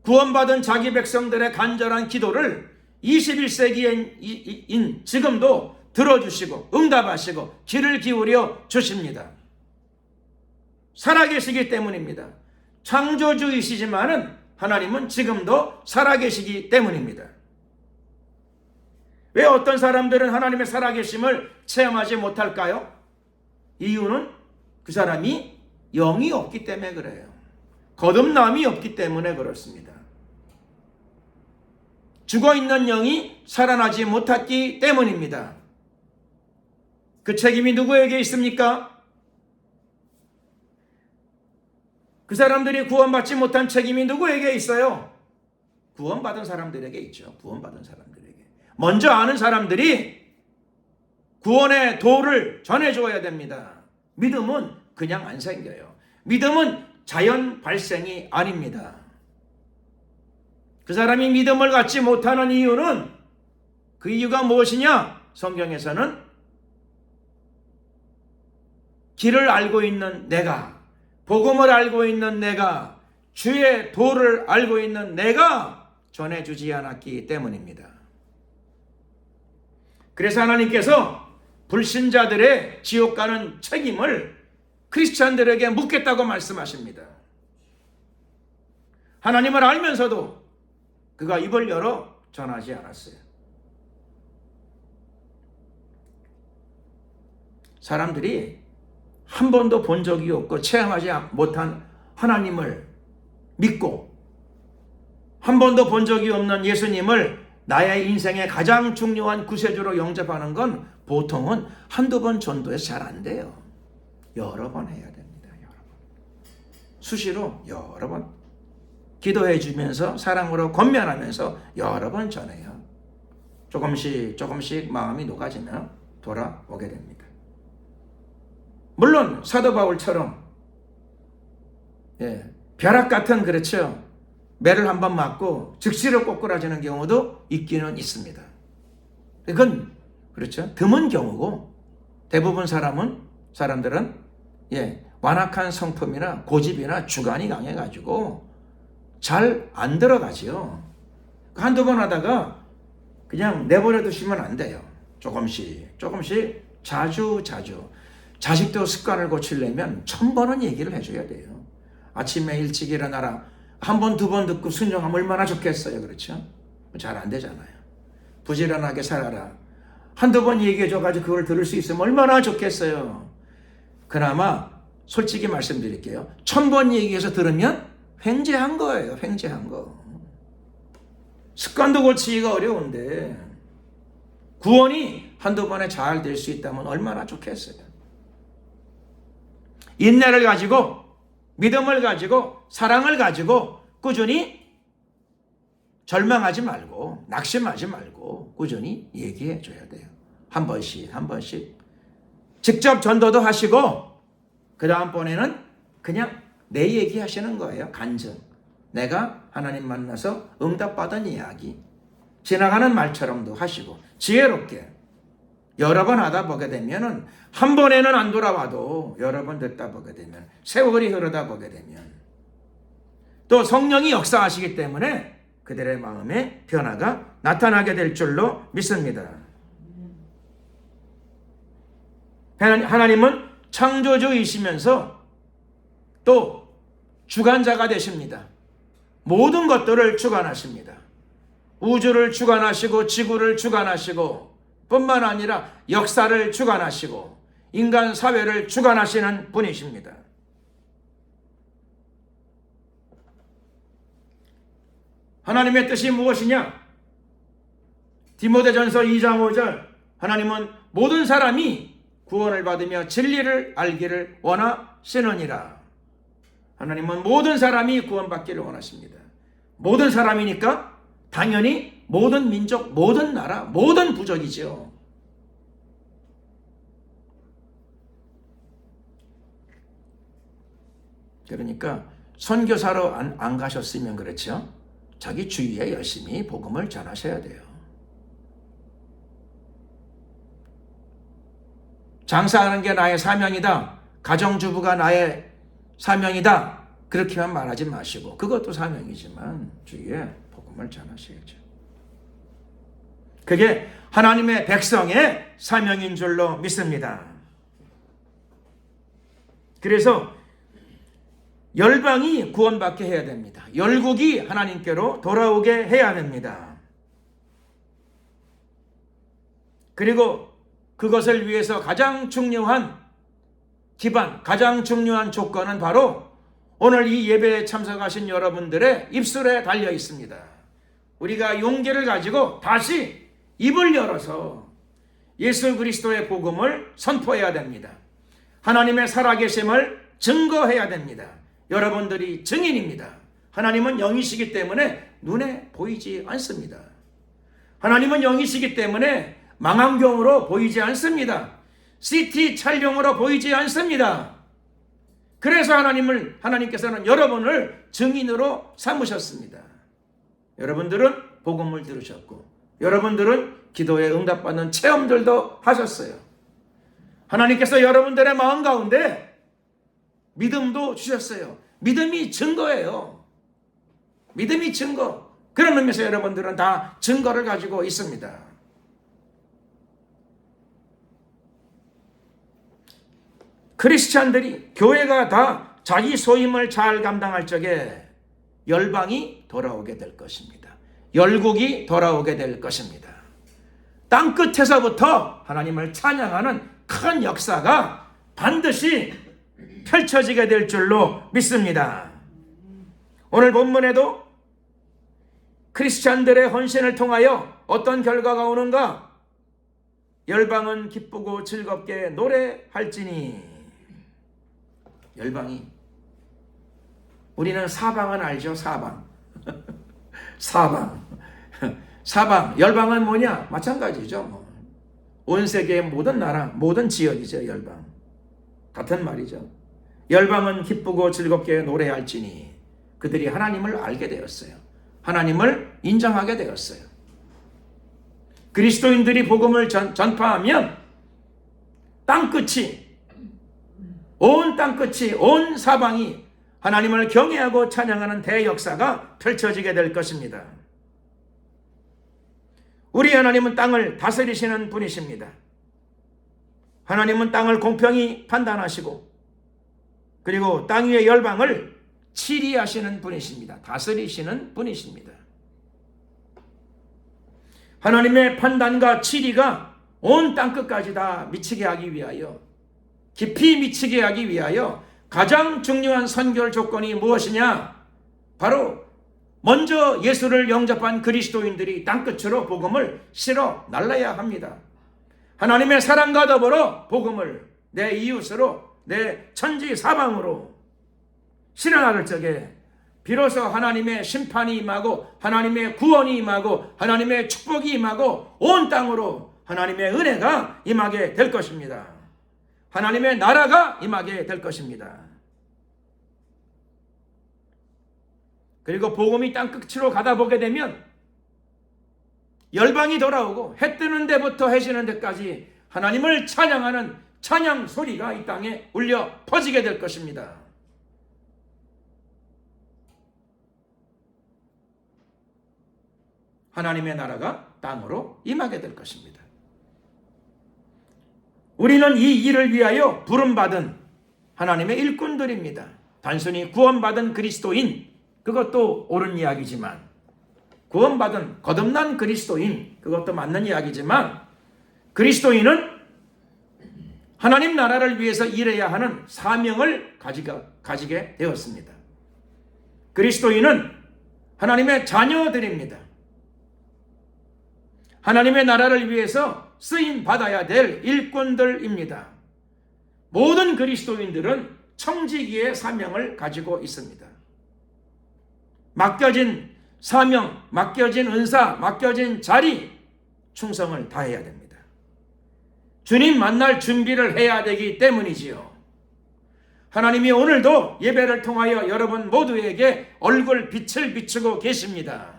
구원받은 자기 백성들의 간절한 기도를 21세기인 지금도 들어주시고 응답하시고 귀를 기울여 주십니다. 살아계시기 때문입니다. 창조주이시지만은 하나님은 지금도 살아계시기 때문입니다. 왜 어떤 사람들은 하나님의 살아계심을 체험하지 못할까요? 이유는 그 사람이 영이 없기 때문에 그래요. 거듭남이 없기 때문에 그렇습니다. 죽어있는 영이 살아나지 못했기 때문입니다. 그 책임이 누구에게 있습니까? 그 사람들이 구원받지 못한 책임이 누구에게 있어요? 구원받은 사람들에게 있죠. 구원받은 사람들에게. 먼저 아는 사람들이 구원의 도를 전해줘야 됩니다. 믿음은 그냥 안 생겨요. 믿음은 자연 발생이 아닙니다. 그 사람이 믿음을 갖지 못하는 이유는 그 이유가 무엇이냐? 성경에서는 길을 알고 있는 내가, 복음을 알고 있는 내가, 주의 도를 알고 있는 내가 전해주지 않았기 때문입니다. 그래서 하나님께서 불신자들의 지옥 가는 책임을 크리스찬들에게 묻겠다고 말씀하십니다. 하나님을 알면서도 그가 입을 열어 전하지 않았어요. 사람들이 한 번도 본 적이 없고 체험하지 못한 하나님을 믿고 한 번도 본 적이 없는 예수님을 나의 인생의 가장 중요한 구세주로 영접하는 건 보통은 한두 번 전도해서 잘 안 돼요. 여러 번 해야 됩니다. 여러 번. 수시로 여러 번 기도해 주면서 사랑으로 권면하면서 여러 번 전해요. 조금씩 마음이 녹아지면 돌아오게 됩니다. 물론 사도 바울처럼 벼락 같은 그렇죠. 매를 한번 맞고 즉시로 꼬꾸라지는 경우도 있기는 있습니다. 그건 그렇죠. 드문 경우고 대부분 사람들은 완악한 성품이나 고집이나 주관이 강해가지고 잘 안 들어가지요. 한두 번 하다가 그냥 내버려 두시면 안 돼요. 조금씩 자주 자식도 습관을 고치려면 1000번은 얘기를 해줘야 돼요. 아침에 일찍 일어나라. 한 번, 두 번 듣고 순종하면 얼마나 좋겠어요. 그렇죠? 잘 안 되잖아요. 부지런하게 살아라. 한두 번 얘기해줘가지고 그걸 들을 수 있으면 얼마나 좋겠어요. 그나마 솔직히 말씀드릴게요. 1000번 얘기해서 들으면 횡재한 거예요. 횡재한 거. 습관도 고치기가 어려운데 구원이 한두 번에 잘 될 수 있다면 얼마나 좋겠어요. 인내를 가지고, 믿음을 가지고, 사랑을 가지고 꾸준히 절망하지 말고 낙심하지 말고 꾸준히 얘기해 줘야 돼요. 한 번씩 한 번씩 직접 전도도 하시고 그 다음번에는 그냥 내 얘기 하시는 거예요. 간증. 내가 하나님 만나서 응답받은 이야기. 지나가는 말처럼도 하시고 지혜롭게 여러 번 하다 보게 되면은 한 번에는 안 돌아와도 여러 번 듣다 보게 되면 세월이 흐르다 보게 되면 또 성령이 역사하시기 때문에 그들의 마음에 변화가 나타나게 될 줄로 믿습니다. 하나님은 창조주이시면서 또 주관자가 되십니다. 모든 것들을 주관하십니다. 우주를 주관하시고 지구를 주관하시고 뿐만 아니라 역사를 주관하시고 인간 사회를 주관하시는 분이십니다. 하나님의 뜻이 무엇이냐? 디모데전서 2장 5절 하나님은 모든 사람이 구원을 받으며 진리를 알기를 원하시느니라. 하나님은 모든 사람이 구원받기를 원하십니다. 모든 사람이니까 당연히 모든 민족, 모든 나라, 모든 부족이죠. 그러니까 선교사로 안 가셨으면 그렇죠. 자기 주위에 열심히 복음을 전하셔야 돼요. 장사하는 게 나의 사명이다. 가정주부가 나의 사명이다. 그렇게만 말하지 마시고 그것도 사명이지만 주위에 복음을 전하셔야죠. 그게 하나님의 백성의 사명인 줄로 믿습니다. 그래서 열방이 구원받게 해야 됩니다. 열국이 하나님께로 돌아오게 해야 됩니다. 그리고 그것을 위해서 가장 중요한 기반, 가장 중요한 조건은 바로 오늘 이 예배에 참석하신 여러분들의 입술에 달려 있습니다. 우리가 용기를 가지고 다시 입을 열어서 예수 그리스도의 복음을 선포해야 됩니다. 하나님의 살아계심을 증거해야 됩니다. 여러분들이 증인입니다. 하나님은 영이시기 때문에 눈에 보이지 않습니다. 하나님은 영이시기 때문에 망원경으로 보이지 않습니다. CT 촬영으로 보이지 않습니다. 그래서 하나님께서는 여러분을 증인으로 삼으셨습니다. 여러분들은 복음을 들으셨고 여러분들은 기도에 응답받는 체험들도 하셨어요. 하나님께서 여러분들의 마음 가운데 믿음도 주셨어요. 믿음이 증거예요. 믿음이 증거. 그런 의미에서 여러분들은 다 증거를 가지고 있습니다. 크리스찬들이 교회가 다 자기 소임을 잘 감당할 적에 열방이 돌아오게 될 것입니다. 열국이 돌아오게 될 것입니다. 땅끝에서부터 하나님을 찬양하는 큰 역사가 반드시 펼쳐지게 될 줄로 믿습니다. 오늘 본문에도 크리스찬들의 헌신을 통하여 어떤 결과가 오는가? 열방은 기쁘고 즐겁게 노래할지니. 열방이, 우리는 사방은 알죠? 사방. 사방. 열방은 뭐냐? 마찬가지죠. 온 세계의 모든 나라, 모든 지역이죠. 열방. 같은 말이죠. 열방은 기쁘고 즐겁게 노래할지니. 그들이 하나님을 알게 되었어요. 하나님을 인정하게 되었어요. 그리스도인들이 복음을 전파하면 온 땅끝이, 온 사방이 하나님을 경외하고 찬양하는 대역사가 펼쳐지게 될 것입니다. 우리 하나님은 땅을 다스리시는 분이십니다. 하나님은 땅을 공평히 판단하시고 그리고 땅 위의 열방을 치리하시는 분이십니다. 다스리시는 분이십니다. 하나님의 판단과 치리가 온 땅끝까지 다 미치게 하기 위하여, 깊이 미치게 하기 위하여 가장 중요한 선결 조건이 무엇이냐? 바로 먼저 예수를 영접한 그리스도인들이 땅끝으로 복음을 실어 날라야 합니다. 하나님의 사랑과 더불어 복음을 내 이웃으로, 내 천지 사방으로 실어 나를 적에 비로소 하나님의 심판이 임하고 하나님의 구원이 임하고 하나님의 축복이 임하고 온 땅으로 하나님의 은혜가 임하게 될 것입니다. 하나님의 나라가 임하게 될 것입니다. 그리고 복음이 땅끝으로 가다 보게 되면 열방이 돌아오고 해 뜨는 데부터 해 지는 데까지 하나님을 찬양하는 찬양 소리가 이 땅에 울려 퍼지게 될 것입니다. 하나님의 나라가 땅으로 임하게 될 것입니다. 우리는 이 일을 위하여 부름받은 하나님의 일꾼들입니다. 단순히 구원받은 그리스도인, 그것도 옳은 이야기지만, 구원받은 거듭난 그리스도인, 그것도 맞는 이야기지만, 그리스도인은 하나님 나라를 위해서 일해야 하는 사명을 가지게 되었습니다. 그리스도인은 하나님의 자녀들입니다. 하나님의 나라를 위해서 쓰임 받아야 될 일꾼들입니다. 모든 그리스도인들은 청지기의 사명을 가지고 있습니다. 맡겨진 사명, 맡겨진 은사, 맡겨진 자리, 충성을 다해야 됩니다. 주님 만날 준비를 해야 되기 때문이지요. 하나님이 오늘도 예배를 통하여 여러분 모두에게 얼굴 빛을 비추고 계십니다.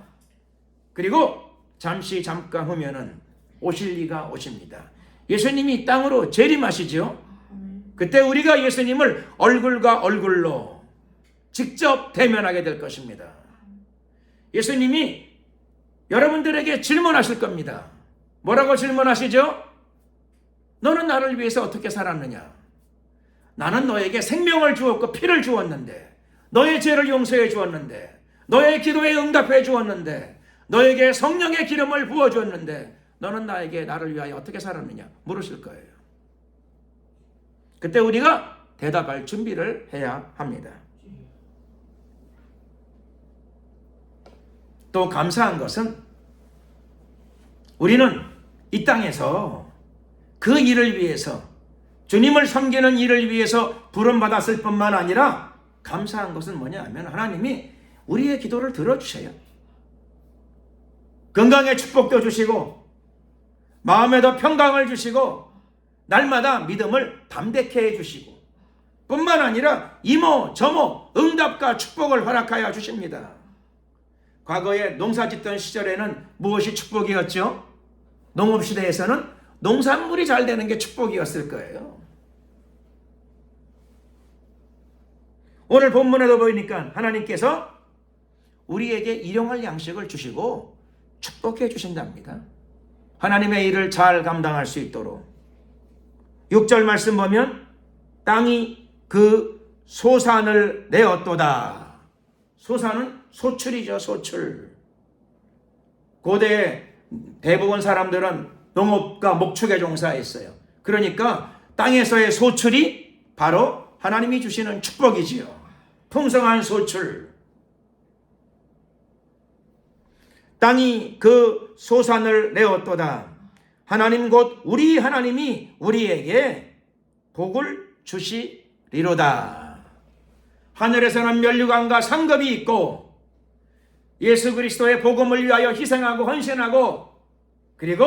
그리고 잠깐 후면은 오실 이가 오십니다. 예수님이 땅으로 재림하시죠. 그때 우리가 예수님을 얼굴과 얼굴로 직접 대면하게 될 것입니다. 예수님이 여러분들에게 질문하실 겁니다. 뭐라고 질문하시죠? 너는 나를 위해서 어떻게 살았느냐? 나는 너에게 생명을 주었고 피를 주었는데, 너의 죄를 용서해 주었는데, 너의 기도에 응답해 주었는데, 너에게 성령의 기름을 부어주었는데 너는 나를 위하여 어떻게 살았느냐 물으실 거예요. 그때 우리가 대답할 준비를 해야 합니다. 또 감사한 것은 우리는 이 땅에서 그 일을 위해서, 주님을 섬기는 일을 위해서 부름받았을 뿐만 아니라 감사한 것은 뭐냐 하면 하나님이 우리의 기도를 들어주셔요. 건강의 축복도 주시고 마음에도 평강을 주시고 날마다 믿음을 담대케 해주시고 뿐만 아니라 이모 저모 응답과 축복을 허락하여 주십니다. 과거에 농사 짓던 시절에는 무엇이 축복이었죠? 농업시대에서는 농산물이 잘 되는 게 축복이었을 거예요. 오늘 본문에도 보이니까 하나님께서 우리에게 일용할 양식을 주시고 축복해 주신답니다. 하나님의 일을 잘 감당할 수 있도록. 6절 말씀 보면 땅이 그 소산을 내었도다. 소산은 소출이죠. 소출. 고대 대부분 사람들은 농업과 목축에 종사했어요. 그러니까 땅에서의 소출이 바로 하나님이 주시는 축복이지요. 풍성한 소출. 땅이 그 소산을 내었도다. 하나님 곧 우리 하나님이 우리에게 복을 주시리로다. 하늘에서는 면류관과 상급이 있고 예수 그리스도의 복음을 위하여 희생하고 헌신하고 그리고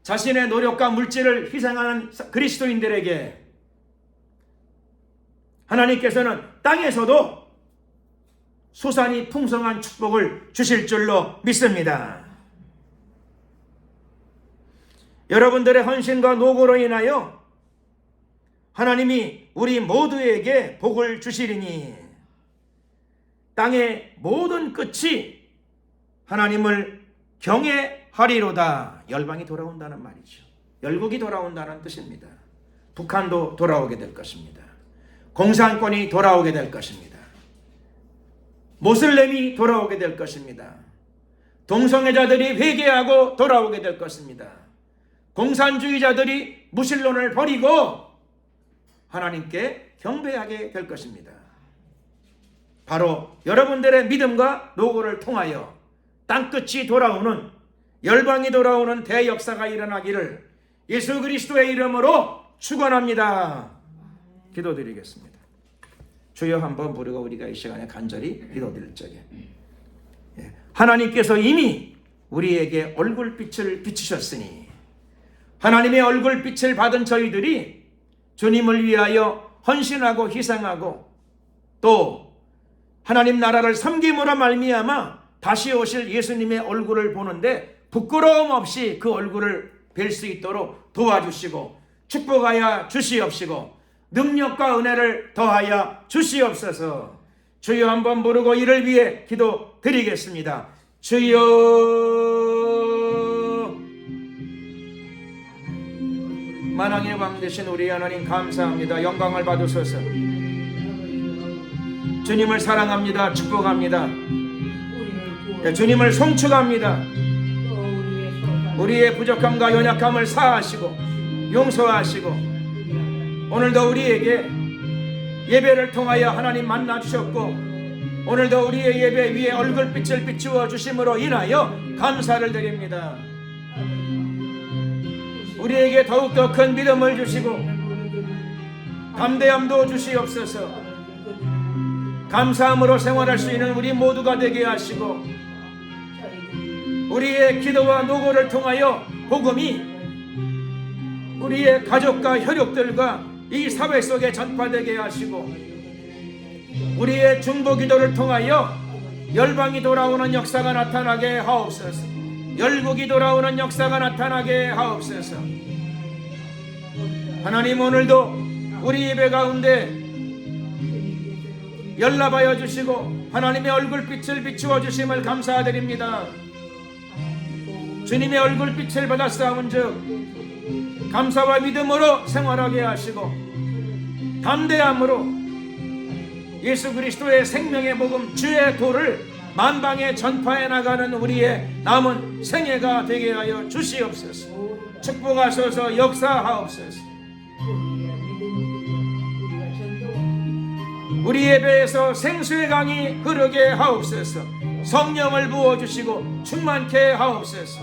자신의 노력과 물질을 희생하는 그리스도인들에게 하나님께서는 땅에서도 소산이 풍성한 축복을 주실 줄로 믿습니다. 여러분들의 헌신과 노고로 인하여 하나님이 우리 모두에게 복을 주시리니 땅의 모든 끝이 하나님을 경외하리로다. 열방이 돌아온다는 말이죠. 열국이 돌아온다는 뜻입니다. 북한도 돌아오게 될 것입니다. 공산권이 돌아오게 될 것입니다. 모슬렘이 돌아오게 될 것입니다. 동성애자들이 회개하고 돌아오게 될 것입니다. 공산주의자들이 무신론을 버리고 하나님께 경배하게 될 것입니다. 바로 여러분들의 믿음과 노고를 통하여 땅끝이 돌아오는, 열방이 돌아오는 대역사가 일어나기를 예수 그리스도의 이름으로 축원합니다. 기도드리겠습니다. 주여 한번 부르고 우리가 이 시간에 간절히 기도드릴 적에 하나님께서 이미 우리에게 얼굴빛을 비추셨으니 하나님의 얼굴빛을 받은 저희들이 주님을 위하여 헌신하고 희생하고 또 하나님 나라를 섬김으로 말미암아 다시 오실 예수님의 얼굴을 보는데 부끄러움 없이 그 얼굴을 뵐 수 있도록 도와주시고 축복하여 주시옵시고 능력과 은혜를 더하여 주시옵소서. 주여 한번 부르고 이를 위해 기도드리겠습니다. 주여, 만왕의 왕 되신 우리 하나님 감사합니다. 영광을 받으소서. 주님을 사랑합니다. 축복합니다. 주님을 송축합니다. 우리의 부족함과 연약함을 사하시고 용서하시고 오늘도 우리에게 예배를 통하여 하나님 만나 주셨고 오늘도 우리의 예배 위에 얼굴빛을 비추어 주심으로 인하여 감사를 드립니다. 우리에게 더욱더 큰 믿음을 주시고 담대함도 주시옵소서. 감사함으로 생활할 수 있는 우리 모두가 되게 하시고 우리의 기도와 노고를 통하여 복음이 우리의 가족과 혈육들과 이 사회 속에 전파되게 하시고 우리의 중보 기도를 통하여 열방이 돌아오는 역사가 나타나게 하옵소서. 열국이 돌아오는 역사가 나타나게 하옵소서. 하나님 오늘도 우리 예배 가운데 연락하여 주시고 하나님의 얼굴빛을 비추어 주심을 감사드립니다. 주님의 얼굴빛을 받아 싸운즉 감사와 믿음으로 생활하게 하시고 담대함으로 예수 그리스도의 생명의 복음 주의 도를 만방에 전파해 나가는 우리의 남은 생애가 되게 하여 주시옵소서. 축복하소서. 역사하옵소서. 우리 예배에서 생수의 강이 흐르게 하옵소서. 성령을 부어주시고 충만케 하옵소서.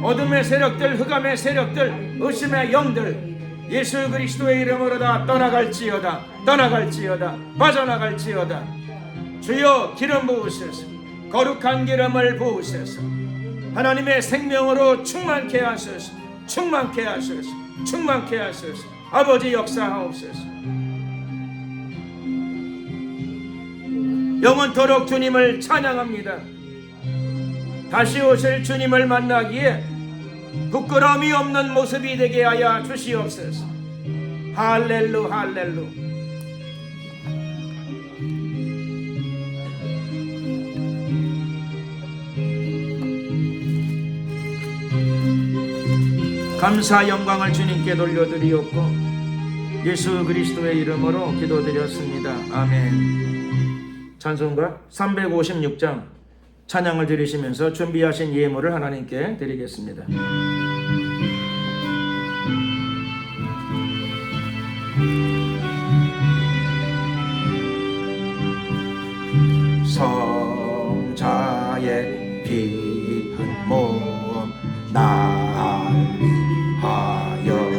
어둠의 세력들, 흑암의 세력들, 의심의 영들 예수 그리스도의 이름으로 다 떠나갈지어다. 떠나갈지어다. 빠져나갈지어다. 주여 기름 부으소서. 거룩한 기름을 부으소서. 하나님의 생명으로 충만케 하소서. 충만케 하소서. 충만케 하소서. 아버지 역사하옵소서. 영원토록 주님을 찬양합니다. 다시 오실 주님을 만나기에 부끄러움이 없는 모습이 되게 하여 주시옵소서. 할렐루 할렐루. 감사 영광을 주님께 돌려드리옵고 예수 그리스도의 이름으로 기도드렸습니다. 아멘. 찬송가 356장 찬양을 드리시면서 준비하신 예물을 하나님께 드리겠습니다. 성자의 귀한 몸 날 위하여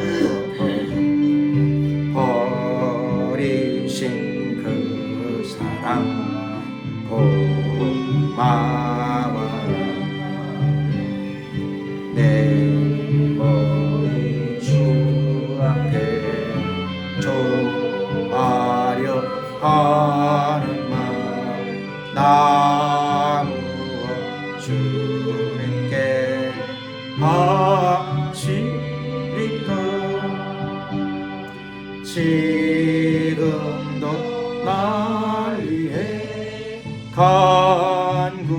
버리신 그 사랑 고마워. 내 머리 주 앞에 조아려 하는 마음 나무어 주님께 바치리까. 지금도 날 위해 간구하시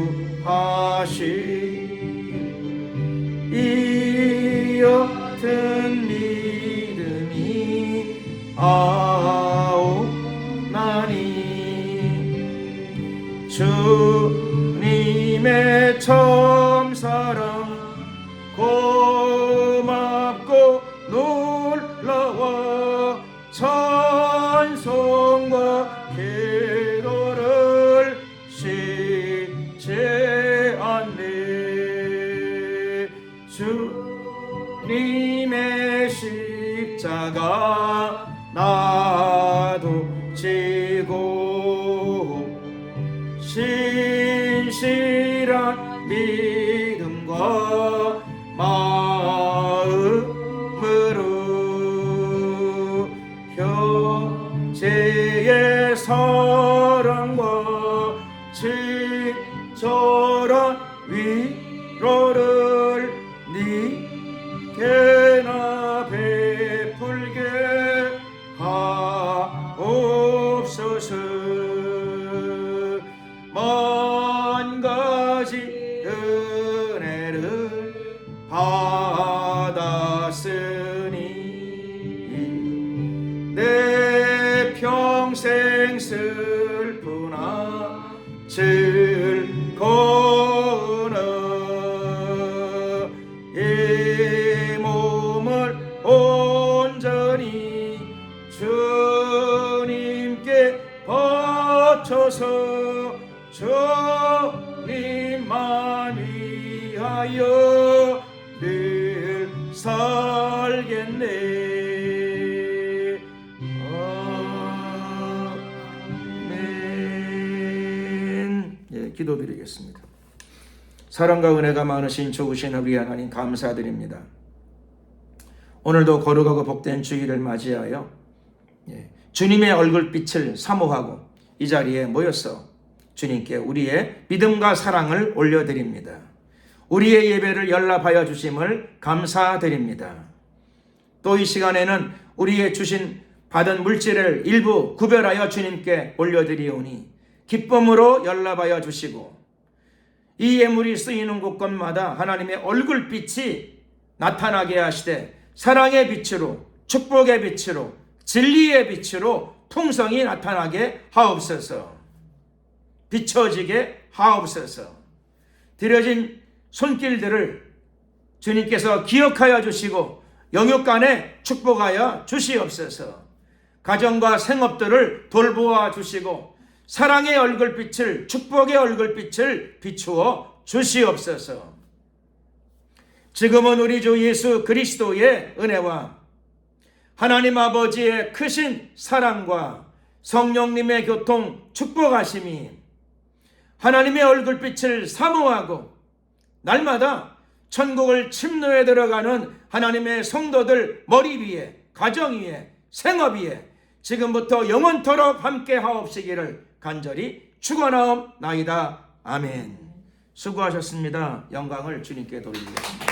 주님의 십자가 나도 지고 신실한 믿음과 마음으로 형제의 사랑과 친절한 위로를 니게나 베풀게 하옵소서. 만 가지 은혜를 받았으니 내 평생 슬프나 즐거우나 이 몸을 온전히 주님께 바쳐서 주님만 위하여 늘 살겠네. 아멘. 예, 기도드리겠습니다. 사랑과 은혜가 많으신 좋으신 우리 하나님 감사드립니다. 오늘도 거룩하고 복된 주일을 맞이하여 주님의 얼굴빛을 사모하고 이 자리에 모여서 주님께 우리의 믿음과 사랑을 올려드립니다. 우리의 예배를 연락하여 주심을 감사드립니다. 또 이 시간에는 우리의 주신 받은 물질을 일부 구별하여 주님께 올려드리오니 기쁨으로 연락하여 주시고 이 예물이 쓰이는 곳곳마다 하나님의 얼굴빛이 나타나게 하시되 사랑의 빛으로 축복의 빛으로 진리의 빛으로 풍성이 나타나게 하옵소서. 비춰지게 하옵소서. 드려진 손길들을 주님께서 기억하여 주시고 영육간에 축복하여 주시옵소서. 가정과 생업들을 돌보아 주시고 사랑의 얼굴빛을 축복의 얼굴빛을 비추어 주시옵소서. 지금은 우리 주 예수 그리스도의 은혜와 하나님 아버지의 크신 사랑과 성령님의 교통 축복하심이 하나님의 얼굴빛을 사모하고 날마다 천국을 침노에 들어가는 하나님의 성도들 머리 위에, 가정 위에, 생업 위에 지금부터 영원토록 함께 하옵시기를 간절히 축원하옵나이다. 아멘. 수고하셨습니다. 영광을 주님께 돌리겠습니다.